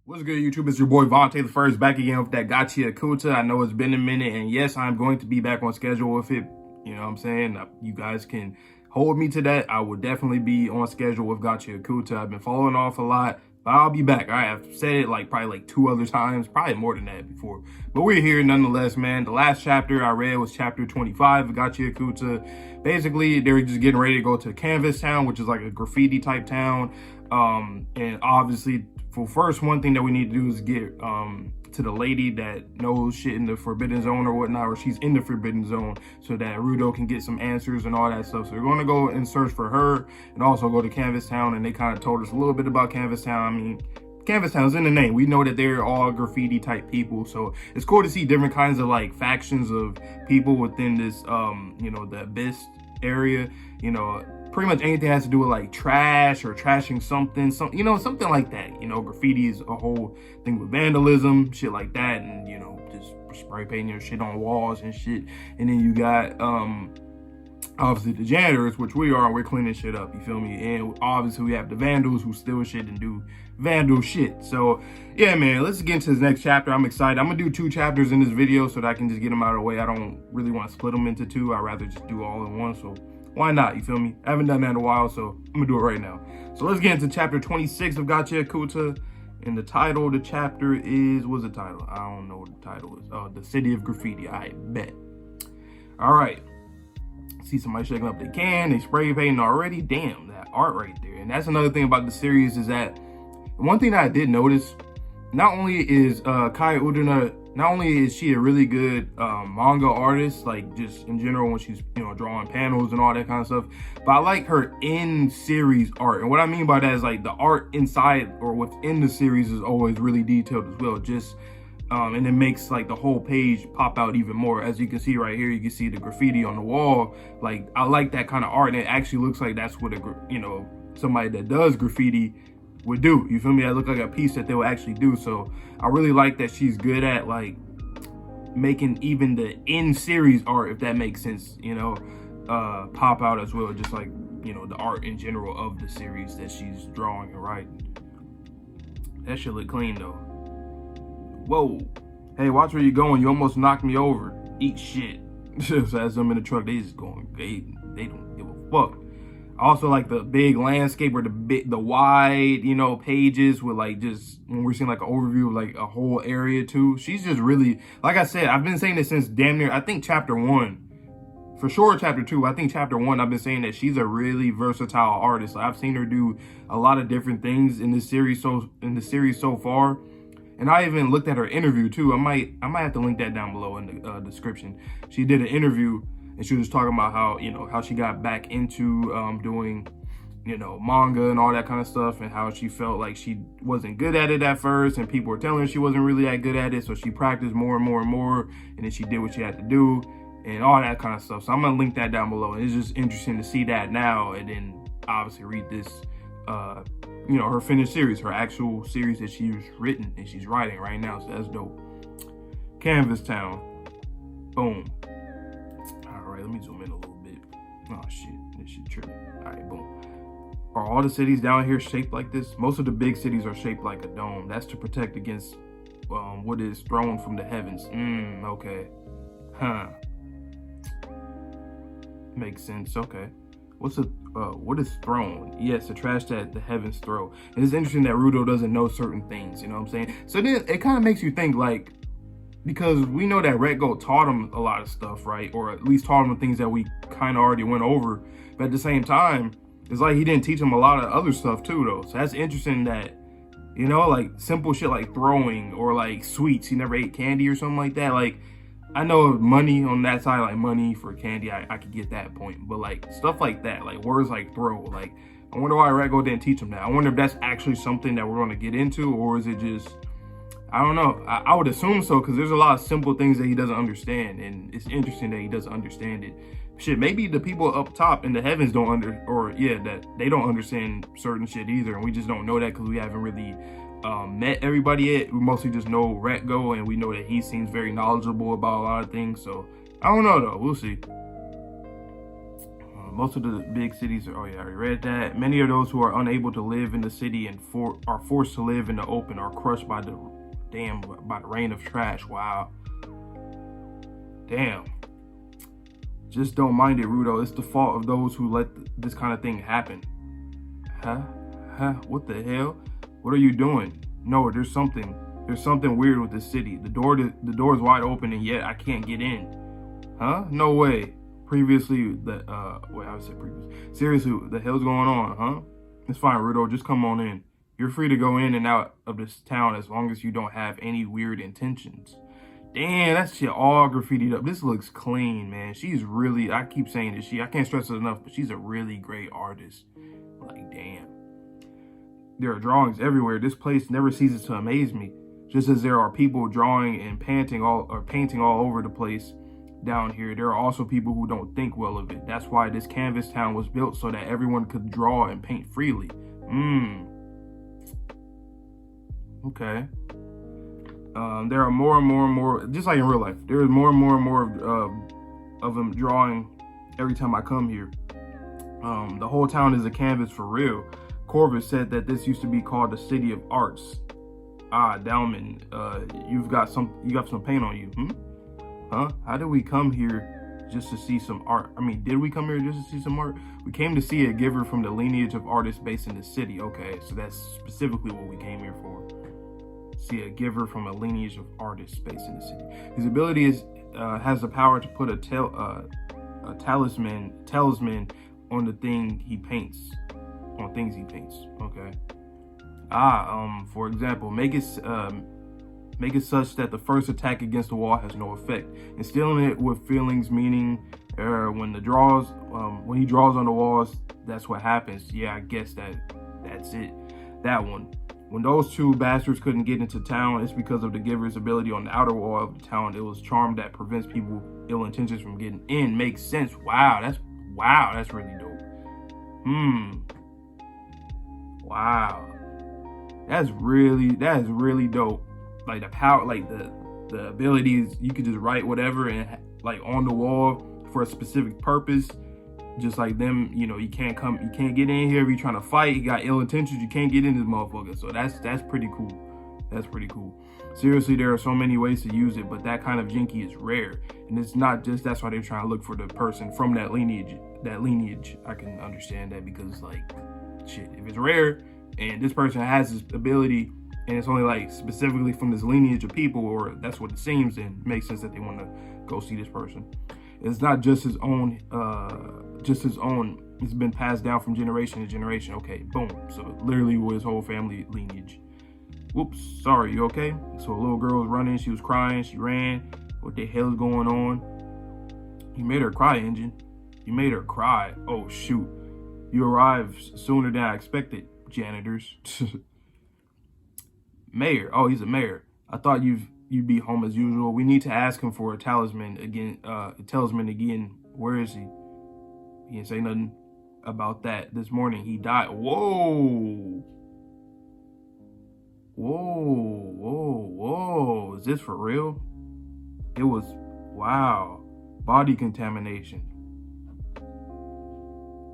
What's good, YouTube? It's your boy Vontae the First back again with that Gachiakuta. I know it's been a minute, and yes, I'm going to be back on schedule with it. You know what I'm saying? You guys can hold me to that. I will definitely be on schedule with Gachiakuta. I've been falling off a lot, but I'll be back. I've said it probably 2 other times, probably more than that before. But we're here nonetheless, man. The last chapter I read was chapter 25 of Gachiakuta. Basically, they were just getting ready to go to Canvas Town, which is like a graffiti type town. And obviously, first, one thing that we need to do is get to the lady that knows shit in the Forbidden Zone or whatnot, or she's in the Forbidden Zone, so that Rudo can get some answers and all that stuff. So we're going to go and search for her and also go to Canvas Town. And they kind of told us a little bit about Canvas Town. I mean, Canvas Town's in the name. We know that they're all graffiti type people. So it's cool to see different kinds of factions of people within this, you know, the Abyss area, you know. Pretty much anything has to do with trash or trashing something, you know, something like that. You know, graffiti is a whole thing with vandalism, shit like that, and you know, just spray painting your shit on walls and shit. And then you got obviously the janitors, which we are, and we're cleaning shit up, you feel me? And obviously we have the vandals who steal shit and do vandal shit. So yeah, man, let's get into this next chapter. I'm excited. I'm gonna do 2 chapters in this video so that I can just get them out of the way. I don't really want to split them into 2. I'd rather just do all in one. So why not, you feel me? I haven't done that in a while, so I'm gonna do it right now. So let's get into chapter 26 of Gachiakuta. And the title of the chapter is, what's the title? I don't know what the title is. The City of Graffiti, I bet. All right. See somebody shaking up their can, they spray painting already. Damn, that art right there. And that's another thing about the series is that, one thing that I did notice, not only is Kaya Udana, not only is she a really good manga artist, just in general when she's, you know, drawing panels and all that kind of stuff, but I like her in-series art. And what I mean by that is the art inside or within the series is always really detailed as well. Just and it makes the whole page pop out even more. As you can see right here, you can see the graffiti on the wall. I like that kind of art, and it actually looks like that's what somebody that does graffiti would do. You feel me? That look like a piece that they would actually do. So I really like that she's good at making even the in-series art, if that makes sense, you know, pop out as well. Just you know, the art in general of the series that she's drawing and writing. That shit look clean though. Whoa. Hey, watch where you're going. You almost knocked me over. Eat shit. So as I'm in the truck, they just going, they don't give a fuck. I also like the big landscape or the wide, you know, pages with just when we're seeing an overview of a whole area too. She's just really, like I said, I've been saying this since damn near, I think chapter 1. For sure chapter 2. I think chapter 1, I've been saying that she's a really versatile artist. I've seen her do a lot of different things in this series so far. And I even looked at her interview too. I might have to link that down below in the description. She did an interview, and she was talking about how, you know, how she got back into doing, you know, manga and all that kind of stuff, and how she felt like she wasn't good at it at first, and people were telling her she wasn't really that good at it, so she practiced more and more and more, and then she did what she had to do, and all that kind of stuff. So I'm gonna link that down below, and it's just interesting to see that now, and then obviously read this, you know, her finished series, her actual series that she's written and she's writing right now. So that's dope. Canvas Town. Boom. Let me zoom in a little bit. Oh shit, this shit tripping. All right, boom. Are all the cities down here shaped like this? Most of the big cities are shaped like a dome. That's to protect against what is thrown from the heavens. Okay. Huh. Makes sense. Okay. What is thrown? Yes, the trash that the heavens throw. And it's interesting that Rudo doesn't know certain things, you know what I'm saying? So then it kind of makes you think because we know that Retgo taught him a lot of stuff, right? Or at least taught him the things that we kind of already went over. But at the same time, it's he didn't teach him a lot of other stuff too, though. So that's interesting that, you know, simple shit like throwing or sweets. He never ate candy or something like that. I know money on that side, money for candy, I could get that point. But stuff like that, words like throw, I wonder why Retgo didn't teach him that. I wonder if that's actually something that we're going to get into, or is it just, I don't know. I would assume so, because there's a lot of simple things that he doesn't understand, and it's interesting that he doesn't understand it. Shit, maybe the people up top in the heavens that they don't understand certain shit either, and we just don't know that because we haven't really met everybody yet. We mostly just know Retgo, and we know that he seems very knowledgeable about a lot of things. So I don't know though. We'll see. Most of the big cities are, oh yeah, I already read that. Many of those who are unable to live in the city and are forced to live in the open are crushed by the rain of trash. Wow. Damn. Just don't mind it, Rudo. It's the fault of those who let this kind of thing happen. Huh? What the hell? What are you doing? No, there's something weird with this city. The door is wide open and yet I can't get in. Huh? No way. Seriously, the hell's going on, huh? It's fine, Rudo. Just come on in. You're free to go in and out of this town as long as you don't have any weird intentions. Damn, that shit all graffitied up. This looks clean, man. She's really, I keep saying this, I can't stress it enough, but she's a really great artist. Like, damn. There are drawings everywhere. This place never ceases to amaze me. Just as there are people drawing and painting all over the place down here, there are also people who don't think well of it. That's why this canvas town was built, so that everyone could draw and paint freely. Okay. There are more and more, just like in real life, there is more and more of them drawing every time I come here. The whole town is a canvas for real. Corvus said that this used to be called the City of Arts. Dalman, you got some paint on you, Huh? How did we come here just to see some art? I mean, did we come here just to see some art? We came to see a giver from the lineage of artists based in the city. Okay, so that's specifically what we came here for. See a giver from a lineage of artists based in the city. His ability has the power to put a talisman on the thing he paints, on things he paints. Okay. For example, make it such that the first attack against the wall has no effect. Instilling it with feelings, meaning when he draws on the walls, that's what happens. Yeah, I guess that's it. That one. When those two bastards couldn't get into town, it's because of the giver's ability on the outer wall of the town. It was charm that prevents people ill intentions from getting in. Makes sense. Wow, that's really dope. Wow. That's really dope. Like the power, like the abilities, you could just write whatever and like on the wall for a specific purpose. Just like them, you can't get in here if you're trying to fight. You got ill intentions, you can't get in this motherfucker. So that's pretty cool. That's pretty cool. Seriously, there are so many ways to use it, but that kind of Jinki is rare. And it's not just, that's why they're trying to look for the person from that lineage. I can understand that because, like, shit, if it's rare and this person has this ability and it's only like specifically from this lineage of people, or that's what it seems, then it makes sense that they want to go see this person. It's not just his own, it's been passed down from generation to generation. Okay, boom. So literally with his whole family lineage. Whoops, sorry, you okay? So a little girl was running, she was crying, she ran. What the hell is going on? You made her cry, Engine. You made her cry. Oh shoot. You arrived sooner than I expected, janitors. Mayor. Oh, he's a mayor. I thought you'd be home as usual. We need to ask him for a talisman again. Where is he? He didn't say nothing about that. This morning he died. Whoa. Is this for real? It was, wow. Body contamination.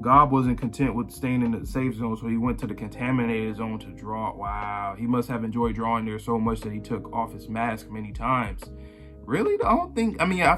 God wasn't content with staying in the safe zone, so he went to the contaminated zone to draw. Wow, he must have enjoyed drawing there so much that he took off his mask many times. Really? I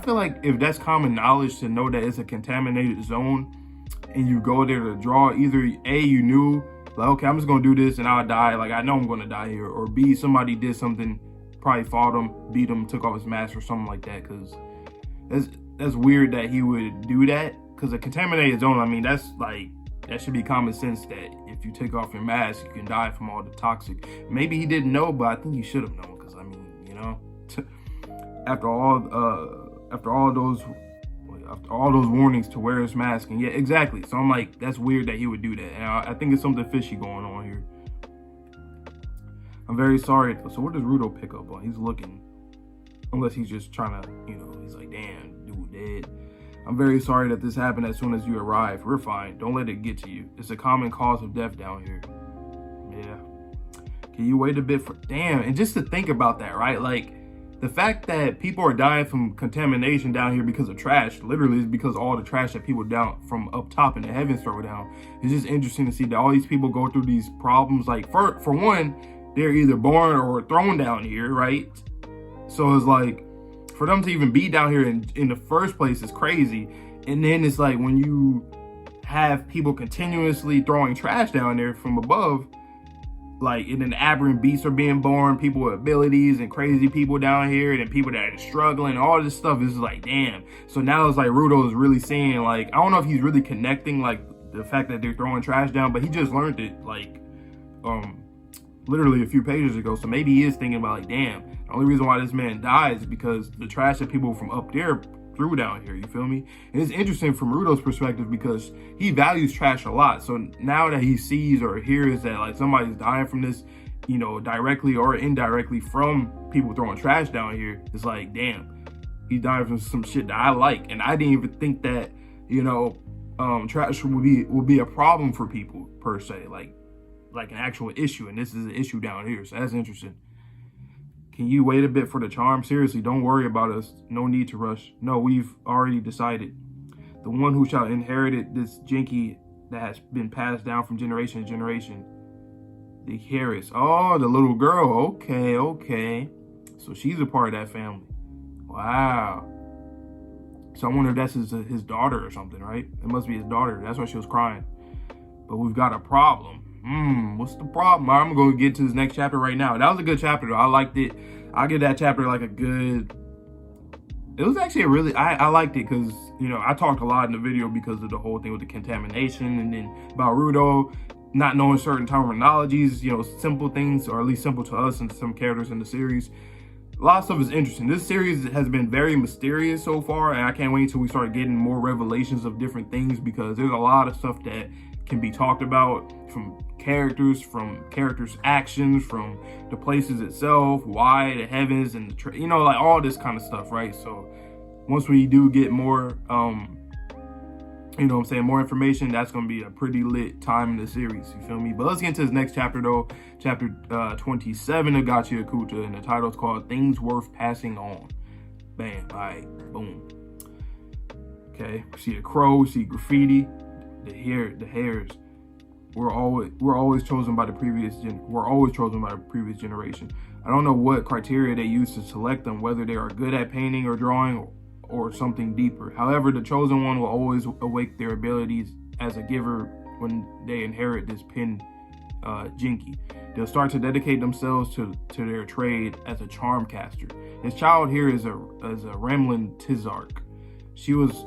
feel like if that's common knowledge to know that it's a contaminated zone and you go there to draw, either A, you knew, like, okay, I'm just gonna do this and I'll die, like I know I'm gonna die here, or B, somebody did something, probably fought him, beat him, took off his mask or something like that, because that's weird that he would do that. Because a contaminated zone, that should be common sense that if you take off your mask, you can die from all the toxic. Maybe he didn't know, but I think he should have known. Because after all those warnings to wear his mask, and yeah, exactly. So I'm like, that's weird that he would do that. And I think it's something fishy going on here. I'm very sorry. So what does Rudo pick up on? He's looking, unless he's just trying to, he's like, damn, dude dead. I'm very sorry that this happened as soon as you arrived. We're fine. Don't let it get to you. It's a common cause of death down here. Yeah. Can you wait a bit for... Damn. And just to think about that, right? Like, the fact that people are dying from contamination down here because of trash, literally is because all the trash that people down from up top in the heavens throw down. It's just interesting to see that all these people go through these problems. Like for one, they're either born or thrown down here, right? So it's like, for them to even be down here in the first place is crazy. And then it's like when you have people continuously throwing trash down there from above, like, and then aberrant beasts are being born, people with abilities and crazy people down here, and then people that are struggling, all this stuff is like, damn. So now it's like Rudo is really seeing, like, I don't know if he's really connecting, like, the fact that they're throwing trash down, but he just learned it, like, literally a few pages ago. So maybe he is thinking about, like, damn, the only reason why this man dies is because the trash that people from up there threw down here, you feel me? And it's interesting from Rudo's perspective because he values trash a lot. So now that he sees or hears that, like, somebody's dying from this, you know, directly or indirectly from people throwing trash down here, it's like, damn, he's dying from some shit that I like. And I didn't even think that, you know, trash would be a problem for people per se, like an actual issue. And this is an issue down here, so that's interesting. Can you wait a bit for the charm? Seriously, don't worry about us. No need to rush. No, we've already decided. The one who shall inherit this Jinki that has been passed down from generation to generation. The Griss. Oh, the little girl. Okay, okay. So she's a part of that family. Wow. So I wonder if that's his daughter or something, right? It must be his daughter. That's why she was crying. But we've got a problem. What's the problem? I'm going to get to this next chapter right now. That was a good chapter, though. I liked it. I give that chapter like a good... It was actually a really... I liked it because, you know, I talked a lot in the video because of the whole thing with the contamination and then about Rudo not knowing certain terminologies, you know, simple things, or at least simple to us and to some characters in the series. A lot of stuff is interesting. This series has been very mysterious so far, and I can't wait until we start getting more revelations of different things because there's a lot of stuff that can be talked about from characters' actions, from the places itself, why, the heavens, and the you know, like all this kind of stuff, right? So once we do get more, you know what I'm saying, more information, that's going to be a pretty lit time in the series, you feel me? But let's get into this next chapter, though. Chapter 27 of Gachiakuta, and the title is called Things Worth Passing On. Bam, all right, boom. Okay, we see a crow, we see graffiti, the hairs. We're always chosen by the previous generation. I don't know what criteria they use to select them, whether they are good at painting or drawing or something deeper. However, the chosen one will always awake their abilities as a giver when they inherit this pin Jinki. They'll start to dedicate themselves to their trade as a Charmcaster. This child here is a Remlin Tizark. She was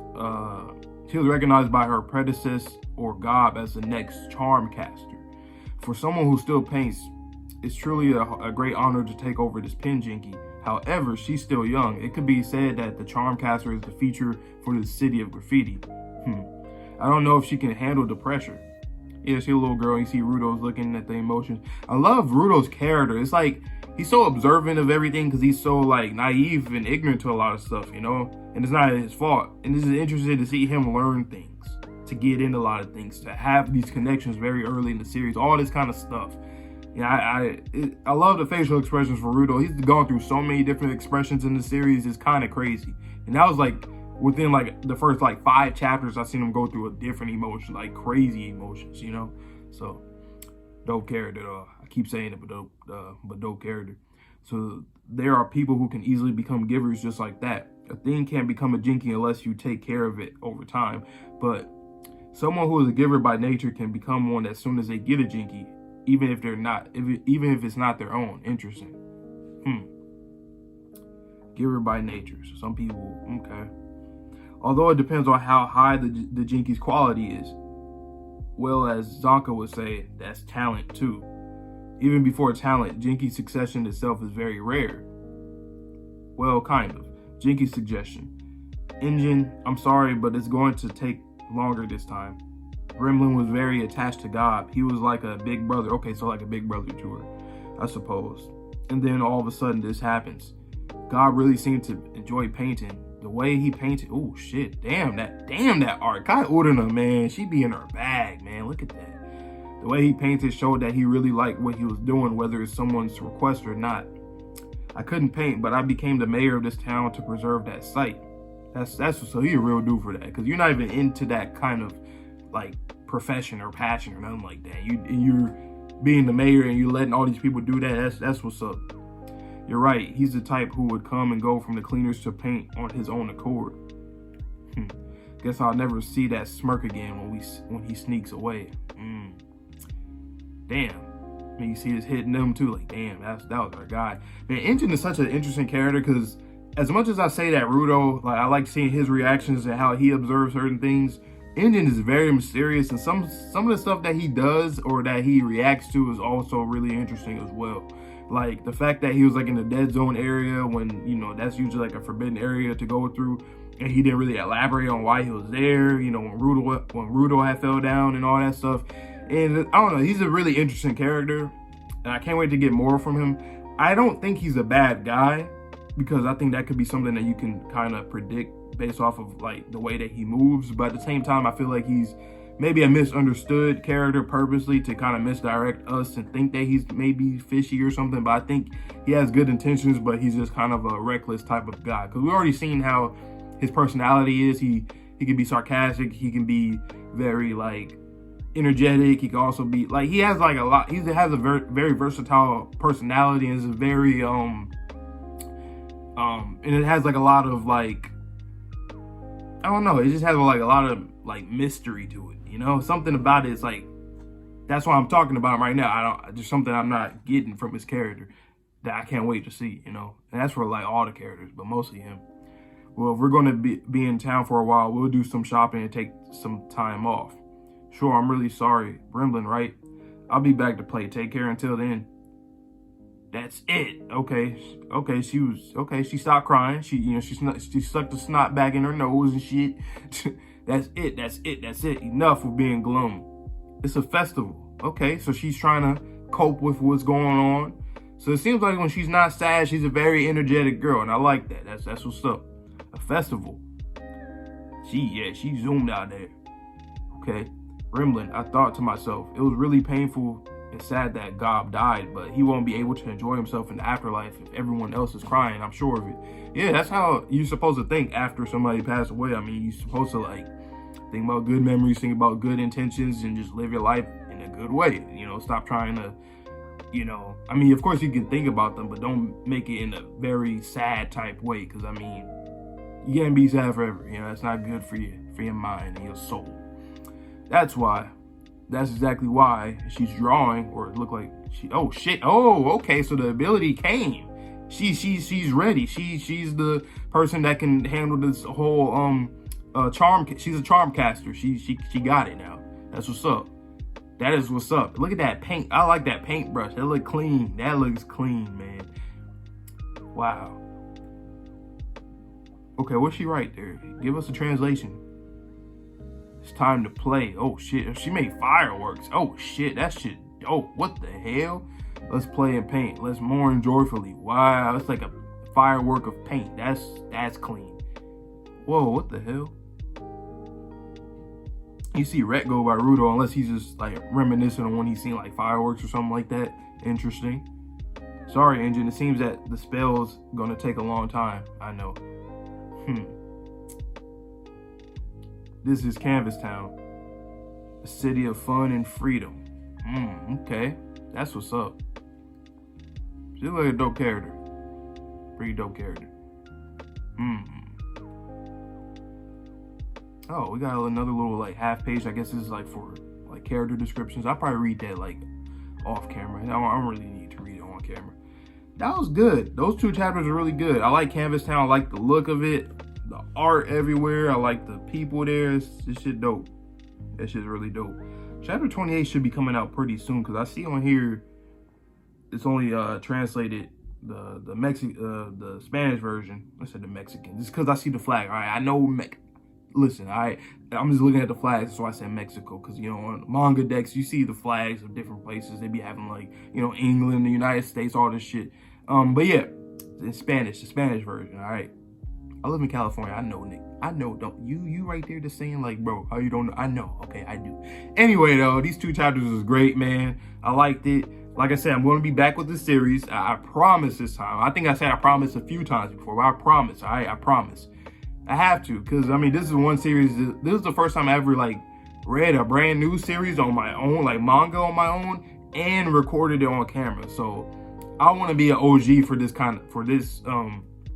recognized by her predecessor or Gob as the next Charmcaster. For someone who still paints, it's truly a great honor to take over this pin Jinki. However, she's still young. It could be said that the Charmcaster is the feature for the city of graffiti. I don't know if she can handle the pressure. Yeah, she's a little girl. You see Rudo's looking at the emotions. I love Rudo's character. It's like he's so observant of everything because he's so like naive and ignorant to a lot of stuff, you know? And it's not his fault. And this is interesting to see him learn things, to get into a lot of things, to have these connections very early in the series, all this kind of stuff. You know, I love the facial expressions for Rudo. He's gone through so many different expressions in the series. It's kind of crazy. And that was like within like the first like 5 chapters, I've seen him go through a different emotion, like crazy emotions, you know? So dope character. I keep saying it, but dope character. So there are people who can easily become givers just like that. A thing can't become a Jinki unless you take care of it over time. But someone who is a giver by nature can become one as soon as they get a Jinki, even if they're not, even if it's not their own. Interesting. Giver by nature. So some people, okay. Although it depends on how high the Jinki's quality is. Well, as Zanka would say, that's talent too. Even before talent, Jinki succession itself is very rare. Well, kind of. Jinki's suggestion. Engine, I'm sorry, but it's going to take longer this time. Gremlin was very attached to God. He was like a big brother. Okay, so like a big brother to her, I suppose. And then all of a sudden this happens. God really seemed to enjoy painting. The way he painted, oh shit, damn that art. Kai Urana, man, she be in her bag, man. Look at that. The way he painted showed that he really liked what he was doing, whether it's someone's request or not. I couldn't paint, but I became the mayor of this town to preserve that site. So he a real dude for that, because you're not even into that kind of like profession or passion or nothing like that. You're being the mayor and you letting all these people do that. That's what's up. You're right. He's the type who would come and go from the cleaners to paint on his own accord. Guess I'll never see that smirk again when he sneaks away. Damn. I mean, you see us hitting them too. Like, damn, that was our guy. Man, Engine is such an interesting character, because as much as I say that Rudo, like, I like seeing his reactions and how he observes certain things, Engine is very mysterious, and some of the stuff that he does or that he reacts to is also really interesting as well. Like the fact that he was like in the dead zone area when, you know, that's usually like a forbidden area to go through, and he didn't really elaborate on why he was there, you know, when Rudo had fell down and all that stuff. And I don't know, he's a really interesting character, and I can't wait to get more from him. I don't think he's a bad guy, because I think that could be something that you can kind of predict based off of like the way that he moves. But at the same time, I feel like he's maybe a misunderstood character purposely to kind of misdirect us and think that he's maybe fishy or something. But I think he has good intentions, but he's just kind of a reckless type of guy, because we've already seen how his personality is. He can be sarcastic, he can be very like energetic, he can also be like, he has like a lot, he has a very, very versatile personality, and is a very and it has like a lot of like, I don't know, it just has like a lot of like mystery to it, you know? Something about it is like, that's why I'm talking about him right now. There's something I'm not getting from his character that I can't wait to see, you know? And that's for like all the characters, but mostly him. Well, if we're going to be in town for a while, we'll do some shopping and take some time off. Sure, I'm really sorry. Gremlin, right? I'll be back to play. Take care until then. That's it. Okay, she stopped crying. She sucked the snot back in her nose and shit. That's it. Enough of being glum. It's a festival. Okay, so she's trying to cope with what's going on. So it seems like when she's not sad, she's a very energetic girl, and I like that. That's what's up. A festival. She zoomed out there. Okay. Remlin, I thought to myself, it was really painful and sad that Gob died, but he won't be able to enjoy himself in the afterlife if everyone else is crying. I'm sure of it. Yeah, that's how you're supposed to think after somebody passed away. I mean, you're supposed to like think about good memories, think about good intentions, and just live your life in a good way. You know, stop trying to, you know, I mean, of course you can think about them, but don't make it in a very sad type way, because I mean, you can't be sad forever. You know, that's not good for your mind and your soul. That's exactly why she's drawing, or it looked like she, oh shit, oh, okay, so the ability came. She's ready. She's the person that can handle this whole she's a Charmcaster. She got it now. That's what's up. That is what's up. Look at that paint. I like that paintbrush. That look clean. That looks clean, man. Wow. Okay, what's she right there? Give us a translation. It's time to play. Oh shit, she made fireworks. Oh shit, that shit dope. What the hell? Let's play and paint. Let's mourn joyfully. Wow, it's like a firework of paint. That's clean. Whoa, what the hell? You see Retgo by Rudo, unless he's just like reminiscent on when he's seen like fireworks or something like that. Interesting. Sorry, Engine. It seems that the spell's gonna take a long time. I know. This is Canvas Town, a city of fun and freedom. Okay, that's what's up. She's like a dope character. Pretty dope character. Oh, we got another little like half page. I guess this is like for like character descriptions. I'll probably read that like off camera. I don't really need to read it on camera. That was good. Those two chapters are really good. I like Canvas Town. I like the look of it. The art everywhere. I like the people there. This shit dope. That shit's really dope. Chapter 28 should be coming out pretty soon, because I see on here it's only translated the Spanish version. I said the Mexican. Just because I see the flag. All right, I know. Listen, I'm just looking at the flags, so I said Mexico, because you know on manga decks you see the flags of different places. They be having like, you know, England, the United States, all this shit. But yeah, in Spanish, the Spanish version. All right. I live in California. I know, Nick. I know. Don't you right there just saying like, bro, how you don't know? I know. Okay, I do. Anyway, though, these 2 chapters was great, man. I liked it. Like I said, I'm going to be back with the series. I promise this time. I think I said I promised a few times before, but I promise. All right, I promise. I have to, because I mean, this is one series. This is the first time I ever like read a brand new series on my own, like manga on my own, and recorded it on camera. So I want to be an OG for this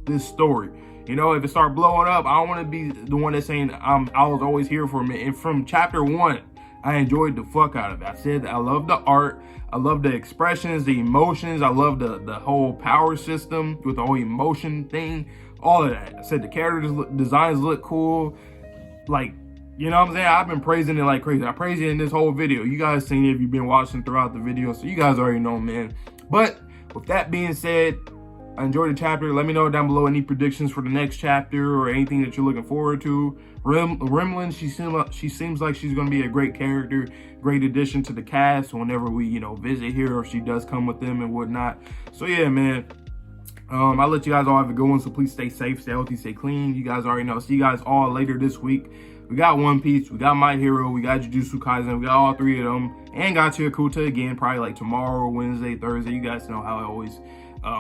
this story. You know, if it start blowing up, I don't want to be the one that's saying I was always here for it. And from chapter 1, I enjoyed the fuck out of it. I said I love the art, I love the expressions, the emotions, I love the whole power system with the whole emotion thing, all of that. I said the character designs look cool, like, you know what I'm saying? I've been praising it like crazy. I praised it in this whole video. You guys seen it if you've been watching throughout the video, so you guys already know, man. But with that being said, I enjoyed the chapter. Let me know down below any predictions for the next chapter or anything that you're looking forward to. Remlin, she seems like she's going to be a great character, great addition to the cast whenever we, you know, visit here, or if she does come with them and whatnot. So yeah, man. I'll let you guys all have a good one. So please stay safe, stay healthy, stay clean. You guys already know. See you guys all later this week. We got One Piece, we got My Hero, we got Jujutsu Kaisen, we got all 3 of them, and Gachiakuta again, probably like tomorrow, Wednesday, Thursday. You guys know how it always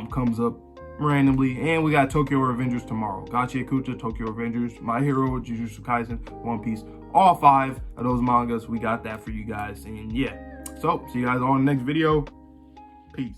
comes up randomly. And we got Tokyo Revengers tomorrow. Gachiakuta, Tokyo Revengers, My Hero, Jujutsu Kaisen, One Piece. All 5 of those mangas, we got that for you guys. And yeah, so see you guys on the next video. Peace.